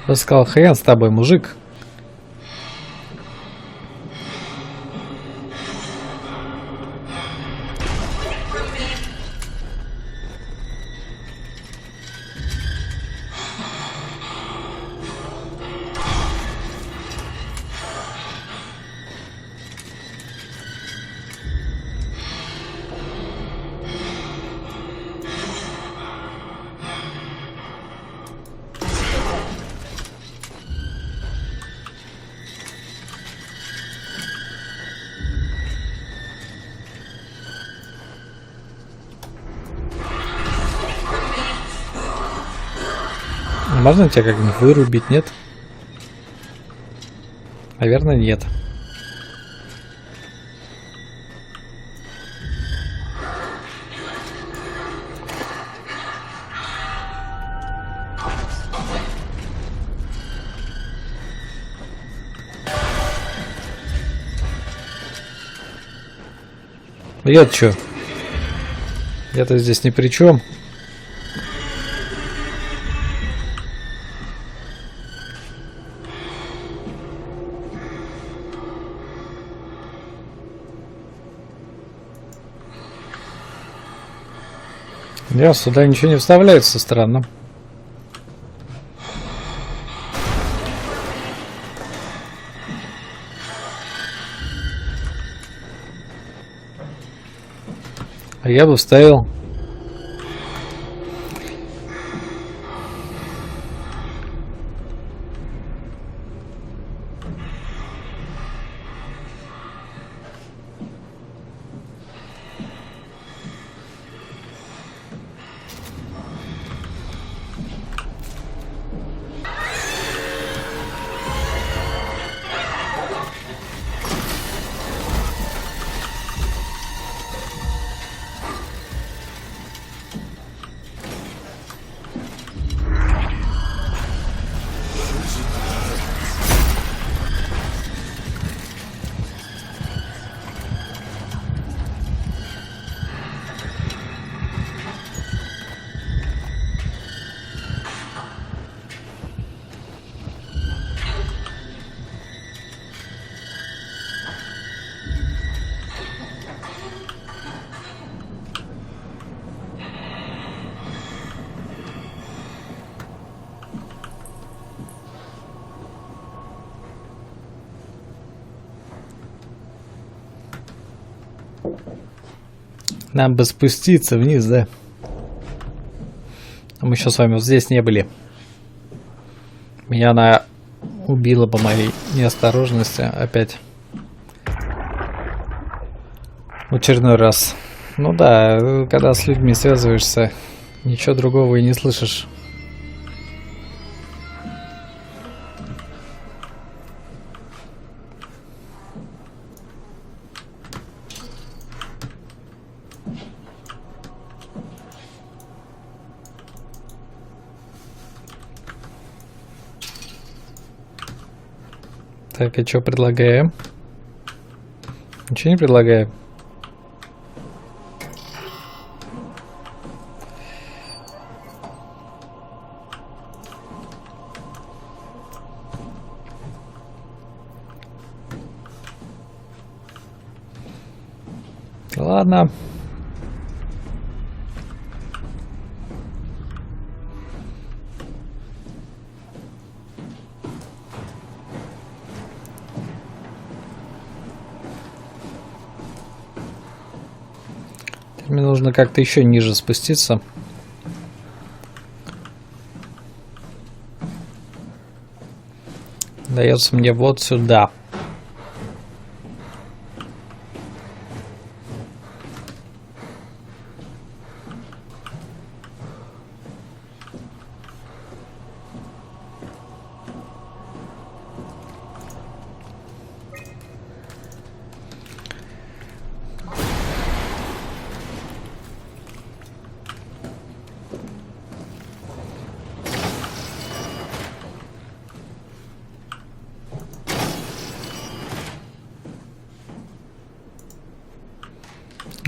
Я сказал, хрен с тобой, мужик. Можно тебя как-нибудь вырубить, нет? Наверное, нет. Я-то чё? Я-то здесь ни при чем. Я сюда ничего не вставляется, странно. А я бы вставил. Нам бы спуститься вниз, да? А мы еще с вами вот здесь не были. Меня она убила по моей неосторожности опять. В очередной раз. Ну да, когда с людьми связываешься, ничего другого и не слышишь. Так, и что предлагаем? Ничего не предлагаем. Ладно. Мне нужно как-то еще ниже спуститься. Дается мне вот сюда.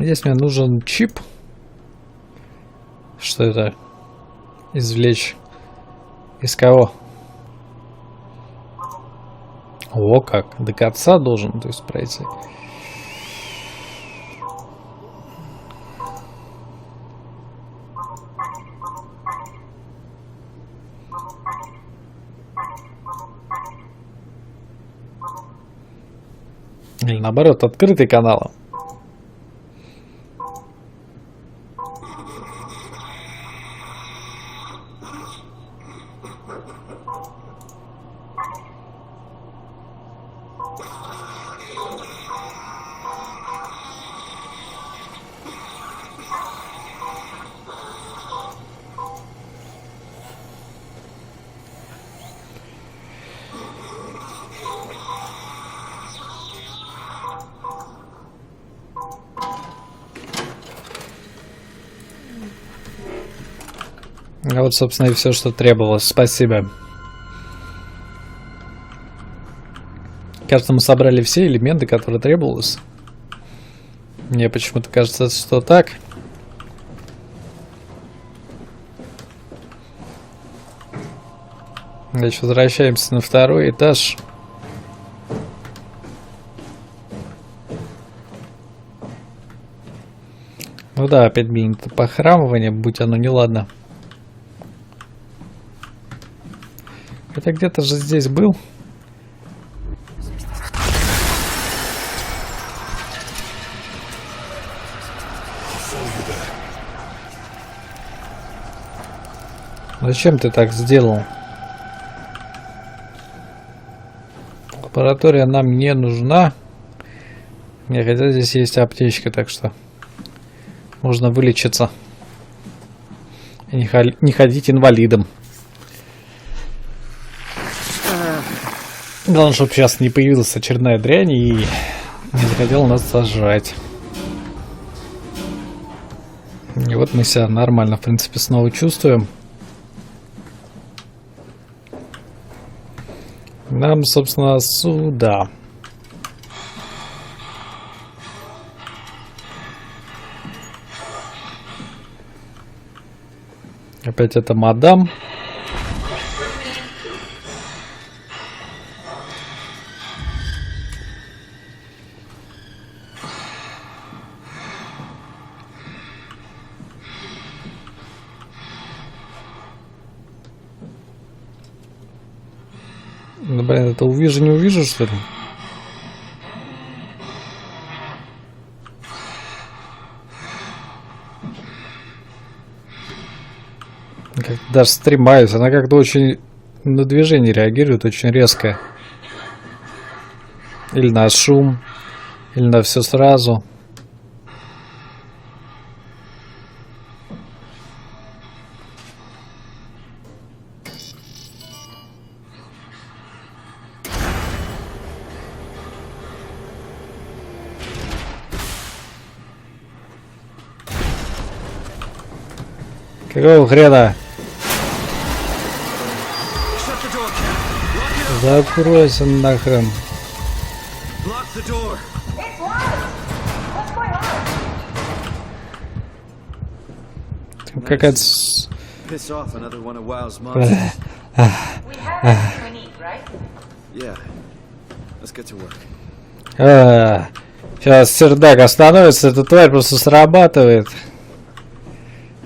Здесь мне нужен чип. Что это? Извлечь. Из кого? О, как. До конца должен, то есть, пройти. Или наоборот, открытый канал. А вот, собственно, и все, что требовалось. Спасибо. Кажется, мы собрали все элементы, которые требовалось. Мне почему-то кажется, что так. Значит, возвращаемся на второй этаж. Ну да, опять, блин, это похрамывание, будь оно неладно. Хотя где-то же здесь был. Зачем ты так сделал? Лаборатория нам не нужна. Хотя здесь есть аптечка, так что можно вылечиться. И не ходить инвалидом. Главное, чтобы сейчас не появилась очередная дрянь и не захотела нас сожрать. И вот мы себя нормально, в принципе, снова чувствуем. Нам, собственно, сюда. Опять это мадам. Ну, блин, это увижу, не увижу, что ли? Как даже стремаюсь, она как-то очень на движение реагирует, очень резко. Или на шум, или на все сразу. Какого хрена? Закройся нахрен. Какая-то... Сейчас сердак остановится, эта тварь просто срабатывает.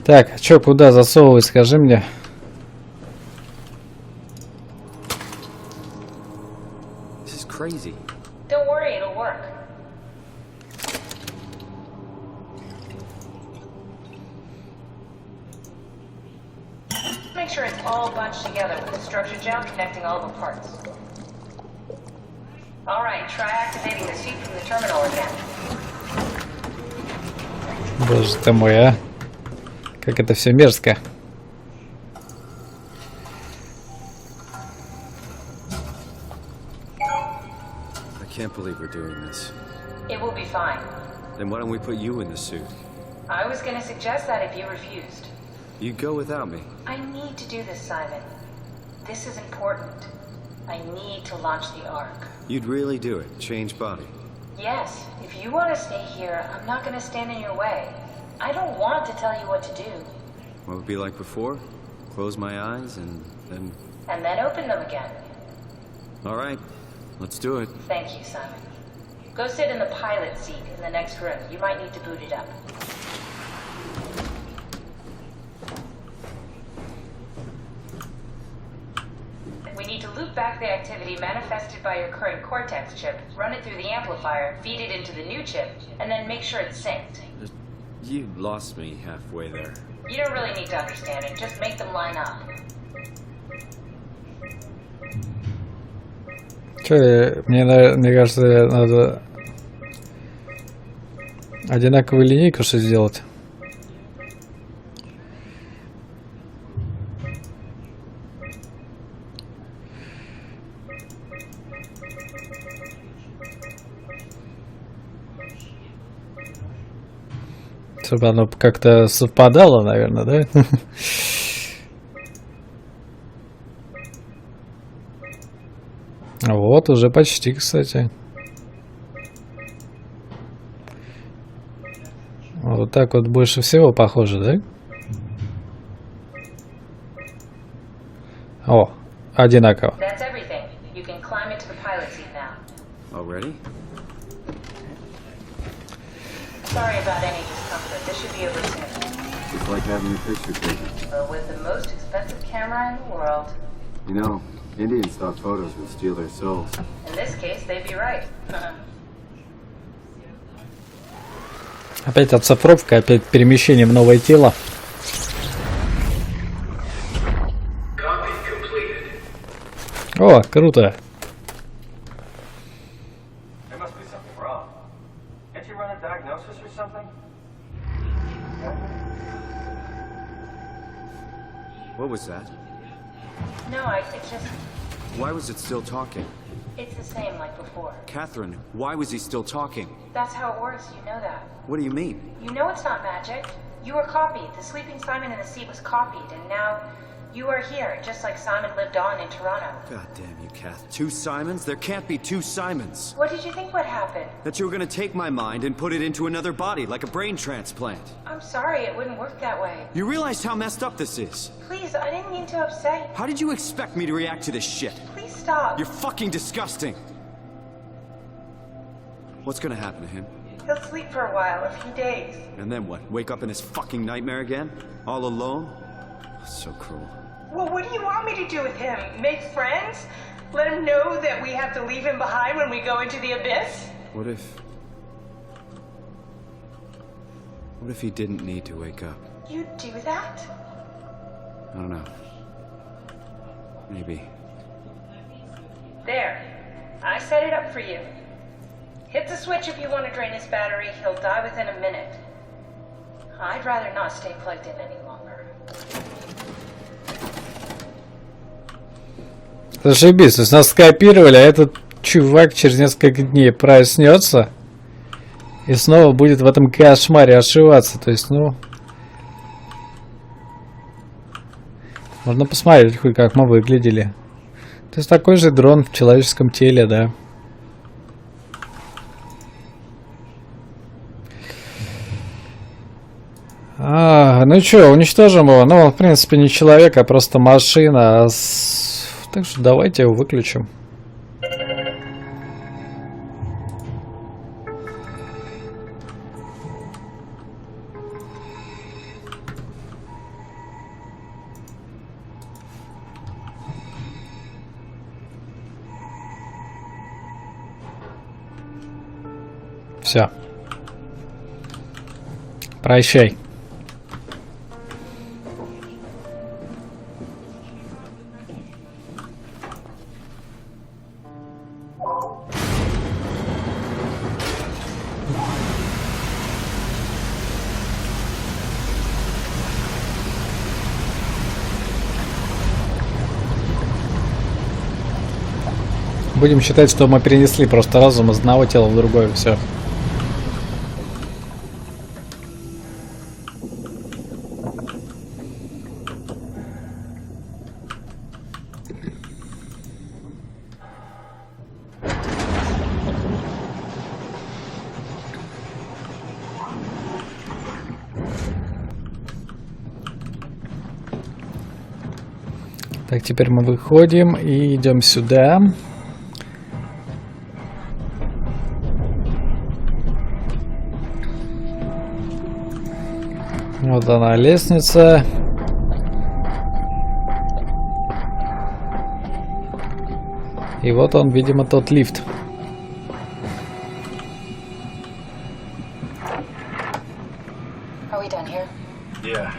Так, а чё, куда засовывать, скажи мне. Make sure it's all bunched together with the structure gel connecting all the parts. All right, try activating the seat from the terminal again. Боже ты мой, а? Как это все мерзко. I can't believe we're doing this. It will be fine. Then why don't we put you in the suit? I was going to suggest that if you refused. You go without me. I need to do this, Simon. This is important. I need to launch the Ark. You'd really do it? Change body? Yes. If you want to stay here, I'm not going to stand in your way. I don't want to tell you what to do. What would it be like before? Close my eyes and then... And then open them again. All right. Let's do it. Thank you, Simon. Go sit in the pilot seat in the next room. You might need to boot it up. We need to loop back the activity manifested by your current Cortex chip, run it through the amplifier, feed it into the new chip, and then make sure it's synced. You lost me halfway there. You don't really need to understand it, just make them line up. Че, мне кажется, надо одинаковую линейку что сделать. Чтобы оно как-то совпадало, наверное, да? Вот, уже почти, кстати. Вот так вот больше всего похоже, да? О, одинаково. Already? Sorry about any discomfort. This should be over soon. It's like having your picture taken. But with the most expensive camera in the world. You know, Indian stock photos would steal their souls. In this case, they'd be right. Опять оцифровка, опять перемещение в новое тело. О, круто. What was that? No, it just... Why was it still talking? It's the same like before. Catherine, why was he still talking? That's how it works, you know that. What do you mean? You know it's not magic. You were copied. The sleeping Simon in the seat was copied, and now you are here, just like Simon lived on in Toronto. God damn you, Kath. 2 Simons? There can't be 2 Simons. What did you think would happen? That you were gonna take my mind and put it into another body, like a brain transplant. I'm sorry, it wouldn't work that way. You realize how messed up this is? Please, I didn't mean to upset you. How did you expect me to react to this shit? Please stop. You're fucking disgusting. What's gonna happen to him? He'll sleep for a while, a few days. And then what? Wake up in his fucking nightmare again? All alone? So cruel. Well, what do you want me to do with him? Make friends? Let him know that we have to leave him behind when we go into the abyss? What if he didn't need to wake up? You'd do that? I don't know. Maybe. There. I set it up for you. Hit the switch if you want to drain his battery. He'll die within a minute. I'd rather not stay plugged in any longer. Зашибись, то есть нас скопировали, а этот чувак через несколько дней проснется и снова будет в этом кошмаре ошиваться. То есть, ну... Можно посмотреть, хоть как мы выглядели. То есть такой же дрон в человеческом теле, да. Ну что, уничтожим его. Ну, он, в принципе, не человек, а просто машина. Так что давайте его выключим. Все. Прощай. Будем считать, что мы перенесли просто разум из одного тела в другое, все. Так, теперь мы выходим и идем сюда. Вот она, лестница. И вот он, видимо, тот лифт. Are we done here? Yeah,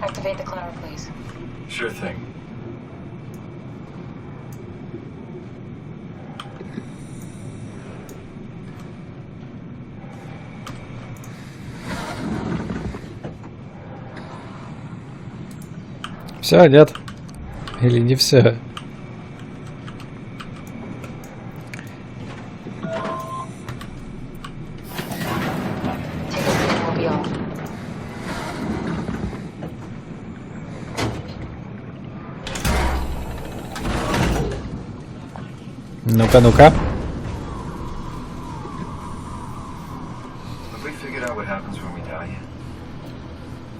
Activate the climber, please. sure thing. Все, нет? Или не все? Take a seat, we'll be off. Ну-ка, ну-ка. Have we figured out what happens when we die yet?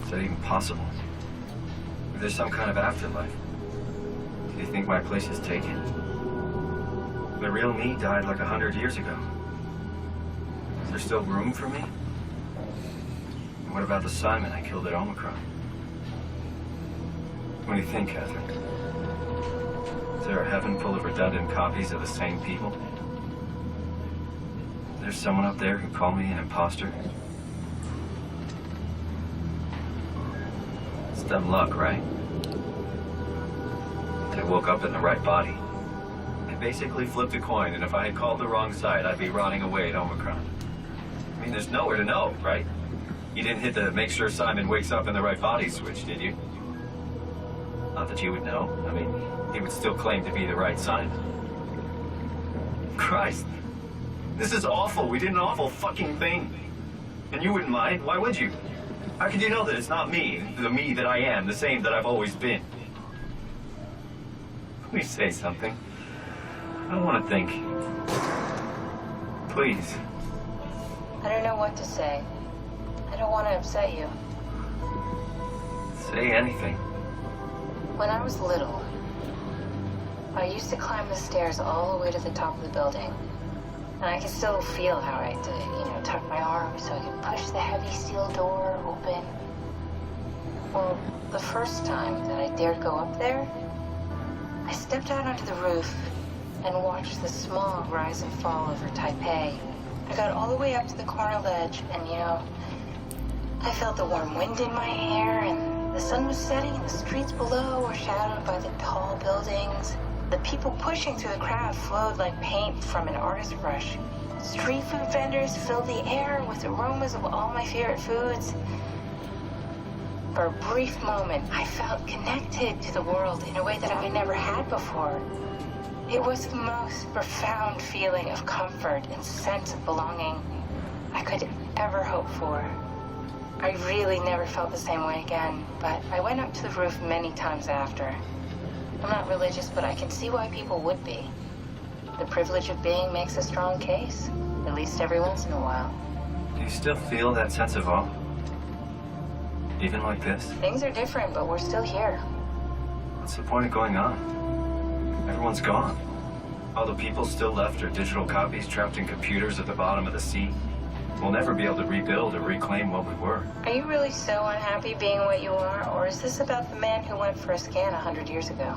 Is that even possible? If there's some kind of afterlife, do you think my place is taken? The real me died like 100 years ago. Is there still room for me? And what about the Simon I killed at Omicron? What do you think, Catherine? Is there a heaven full of redundant copies of the same people? Is there someone up there who called me an imposter? It's dumb luck, right? I woke up in the right body. I basically flipped a coin, and if I had called the wrong side, I'd be rotting away at Omicron. I mean, there's nowhere to know, right? You didn't hit the make sure Simon wakes up in the right body switch, did you? Not that you would know. I mean, he would still claim to be the right Simon. Christ. This is awful. We did an awful fucking thing. And you wouldn't mind. Why would you? How could you know that it's not me, the me that I am, the same that I've always been? Please say something. I don't want to think. Please. I don't know what to say. I don't want to upset you. Say anything. When I was little, I used to climb the stairs all the way to the top of the building. And I can still feel how I had to, tuck my arms so I could push the heavy steel door open. Well, the first time that I dared go up there, I stepped out onto the roof and watched the smog rise and fall over Taipei. I got all the way up to the corner ledge and, I felt the warm wind in my hair and the sun was setting and the streets below were shadowed by the tall buildings. The people pushing through the crowd flowed like paint from an artist brush. Street food vendors filled the air with aromas of all my favorite foods. For a brief moment, I felt connected to the world in a way that I never had before. It was the most profound feeling of comfort and sense of belonging I could ever hope for. I really never felt the same way again, but I went up to the roof many times after. I'm not religious, but I can see why people would be. The privilege of being makes a strong case, at least every once in a while. Do you still feel that sense of awe? Even like this? Things are different, but we're still here. What's the point of going on? Everyone's gone. All the people still left are digital copies trapped in computers at the bottom of the sea. We'll never be able to rebuild or reclaim what we were. Are you really so unhappy being what you are, or is this about the man who went for a scan 100 years ago?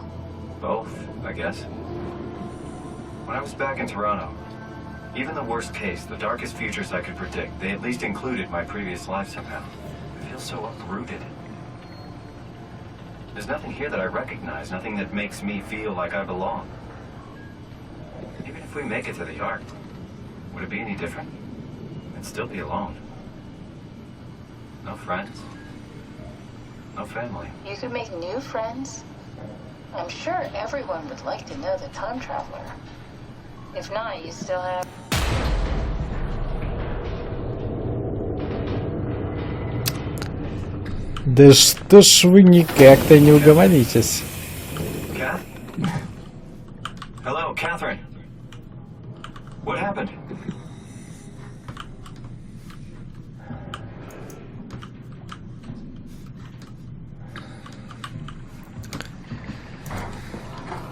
Both, I guess. When I was back in Toronto, even the worst case, the darkest futures I could predict, they at least included my previous life somehow. I feel so uprooted. There's nothing here that I recognize, nothing that makes me feel like I belong. Even if we make it to the Ark, would it be any different? I'd still be alone. No friends. No family. You could make new friends. I'm sure everyone would like to know the time traveler. If not, you still have... Да что ж вы никак-то не угомонитесь? Kath? Hello, Catherine. What happened?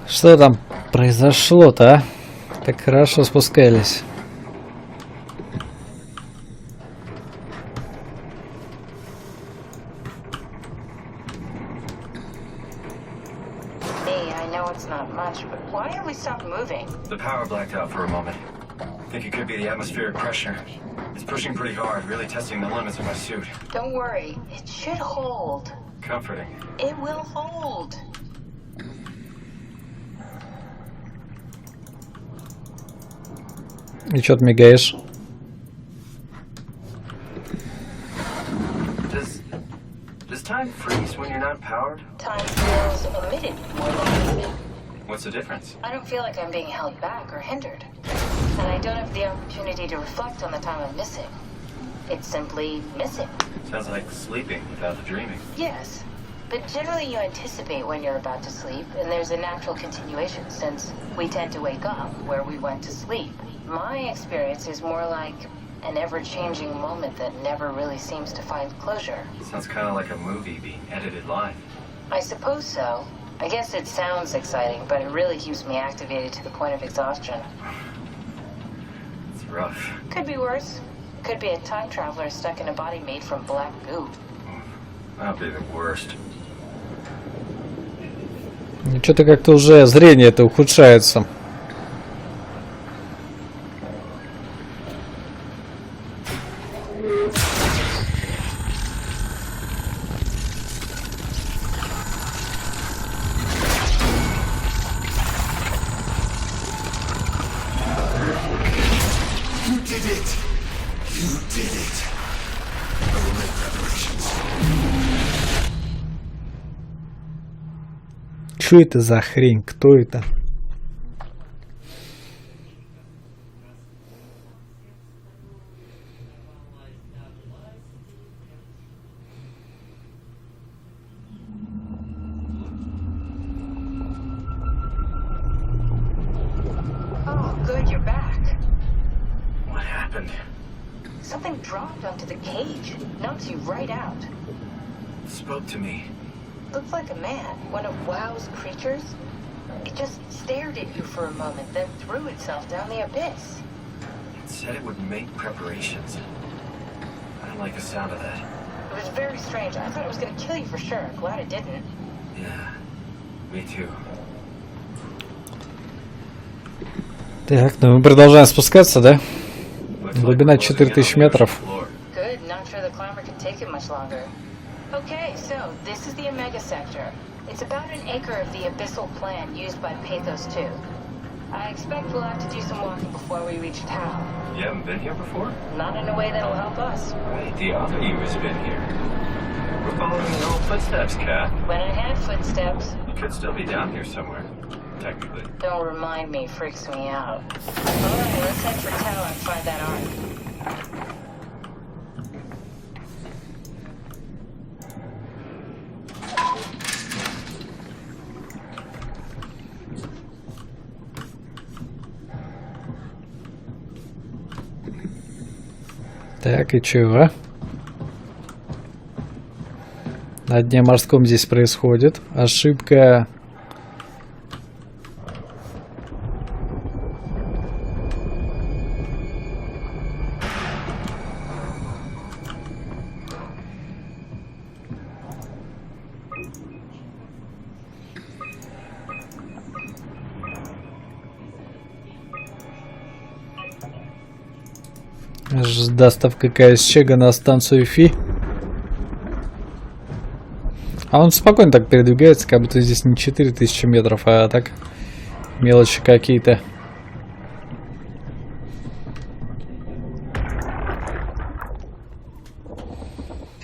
Что там произошло-то, а? Так хорошо спускались. I know it's not much, but why have we stopped moving? The power blacked out for a moment. Think it could be the atmospheric pressure. It's pushing pretty hard, really testing the limits of my suit. Don't worry, it should hold. Comforting. It will hold. И чё ты мигаешь? Does time freeze when you're not powered? Time feels omitted more than needed. What's the difference? I don't feel like I'm being held back or hindered. And I don't have the opportunity to reflect on the time I'm missing. It's simply missing. Sounds like sleeping without the dreaming. Yes, but generally you anticipate when you're about to sleep, and there's a natural continuation since we tend to wake up where we went to sleep. My experience is more like an ever-changing moment that never really seems to find closure. Sounds kind of like a movie being edited live. I suppose so. I guess it sounds exciting, but it really keeps me activated to the point of exhaustion. It's rough. Could be worse. Could be a time traveler stuck in a body made from black goo. That'd be the worst. Что-то как-то уже зрение это ухудшается. Что это за хрень? Кто это? Oh, good, you're back. What happened? Something dropped onto the cage. Knocks you right out. It spoke to me. Looked like a man, one of WoW's creatures. It just stared at you for a moment, then threw itself down the abyss. It said it would make preparations. I don't like the sound of that. It was very strange. I thought it was going to kill you for sure. Glad it didn't. Yeah, me too. Так, ну мы продолжаем спускаться, да? Looks like Глубина we're closing in on 4000 the метров. ocean floor. Good, not sure the climber can take it much longer. Okay, so this is the Omega Sector. It's about an acre of the abyssal plan used by Pathos 2. I expect we'll have to do some walking before we reach town. You haven't been here before? Not in a way that'll help us. Wait, the other you has been here. We're following your old footsteps, Kat. When I had footsteps, You could still be down here somewhere, technically. don't remind me, freaks me out. Alright, let's head for town and find that ark. Так, и чего? На дне морском здесь происходит. Ошибка. Доставка КСЧ на станцию Фи. А он спокойно так передвигается, как будто здесь не 4000 метров, а так мелочи какие-то.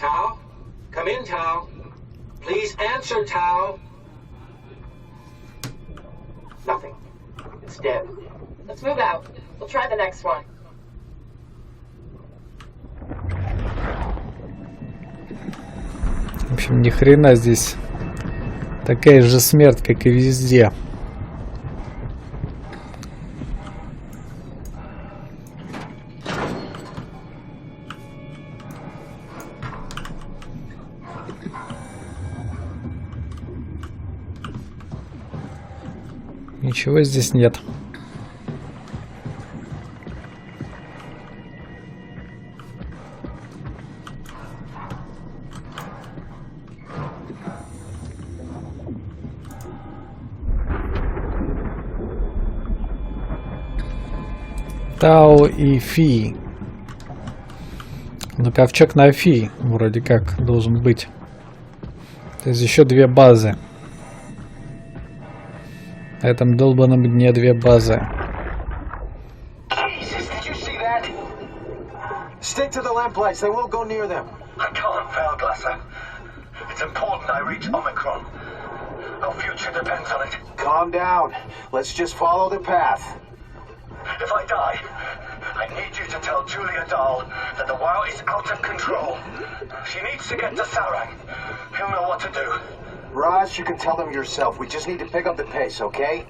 Tao? Come in, Tao. Please answer, Tao. Nothing. It's dead. Let's move out. We'll try the next one. В общем, ни хрена здесь. Такая же смерть, как и везде. Ничего здесь нет. Тау и Фи. Ну, ковчег на Фи вроде как должен быть. То есть еще 2 базы. На этом долбаном дне 2 базы. Jesus, did you see that? Stick to the lamplights. They won't go near them. I can't, Valglasser. It's important I reach Omicron. Our future depends on it. Calm down. Let's just follow the path. If I die, I need you to tell Julia Dahl that the WoW is out of control. She needs to get to Sarang. He'll know what to do. Raj, you can tell them yourself. We just need to pick up the pace, okay?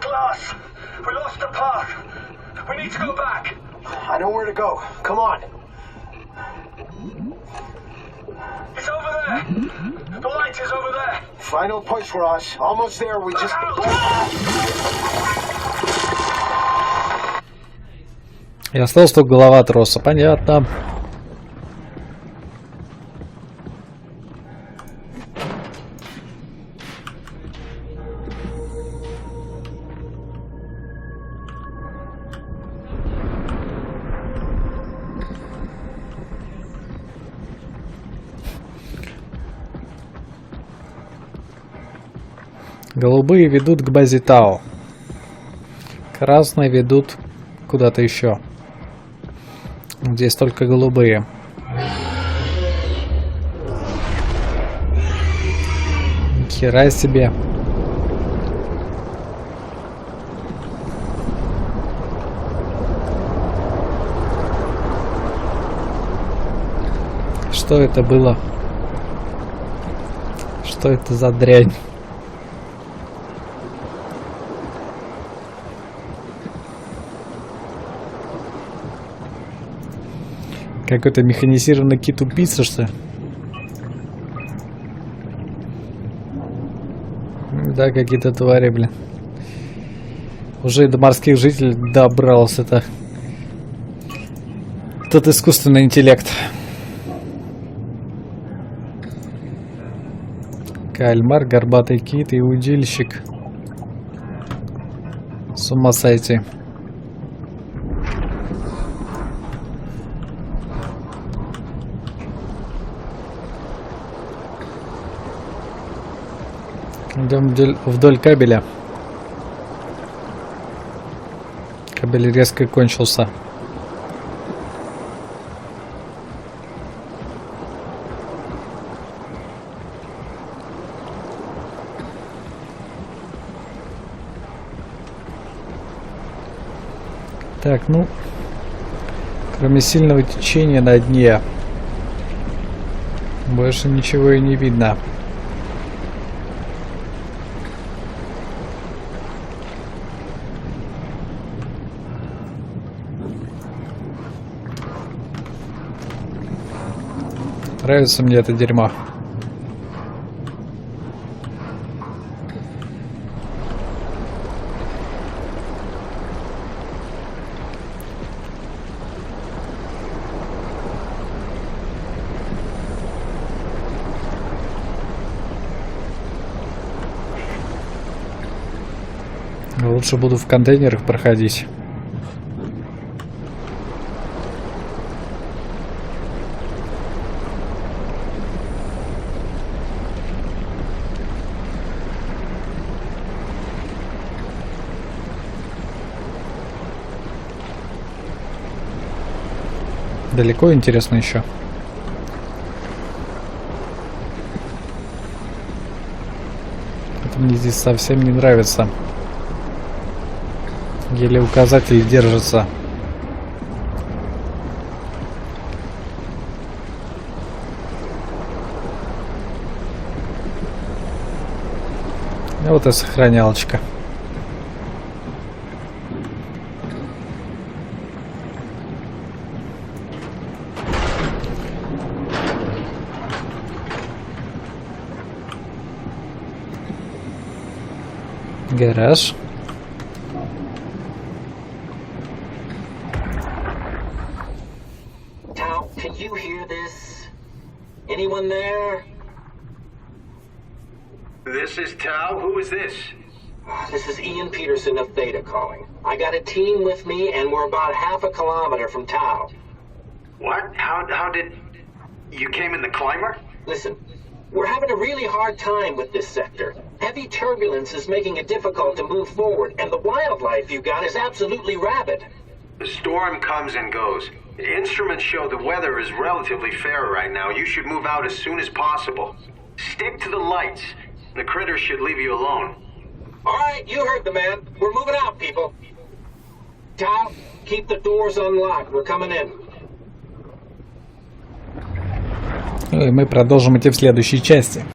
Glass! We lost the path! We need to go back! I know where to go. Come on. It's over there! The light is over there! Final push, Raj. Almost there. We just... И осталась только голова троса. Понятно. Голубые ведут к базе Тау. Красные ведут куда-то еще. Здесь только голубые. Хера себе. Что это было? Что это за дрянь? Какой-то механизированный кит-убийца, что ли? Да, какие-то твари, блин. Уже и до морских жителей добрался это. Тот искусственный интеллект. Кальмар, горбатый кит и удильщик. С ума сойти. Идем вдоль кабеля. Кабель резко кончился. Так, ну, кроме сильного течения на дне, больше ничего и не видно. Нравится мне это дерьмо. Лучше буду в контейнерах проходить. Далеко, интересно, еще. Это мне здесь совсем не нравится. Еле указатель держится. Вот и сохранялочка. Гараж. Tao, can you hear this? Anyone there? This is Tao. Who is this? This is Ian Peterson of Theta calling. I got a team with me, and we're about half a kilometer from Tau. What? How did... You came in the climber? Listen, we're having a really hard time with this sector. Heavy turbulence is making it difficult to move forward, and the wildlife you got is absolutely rabid. The storm comes and goes. The instruments show the weather is relatively fair right now. You should move out as soon as possible. Stick to the lights. The critters should leave you alone. All right, you heard the man. We're moving out, people. Tau, keep the doors unlocked. We're coming in. И мы продолжим идти в следующей части.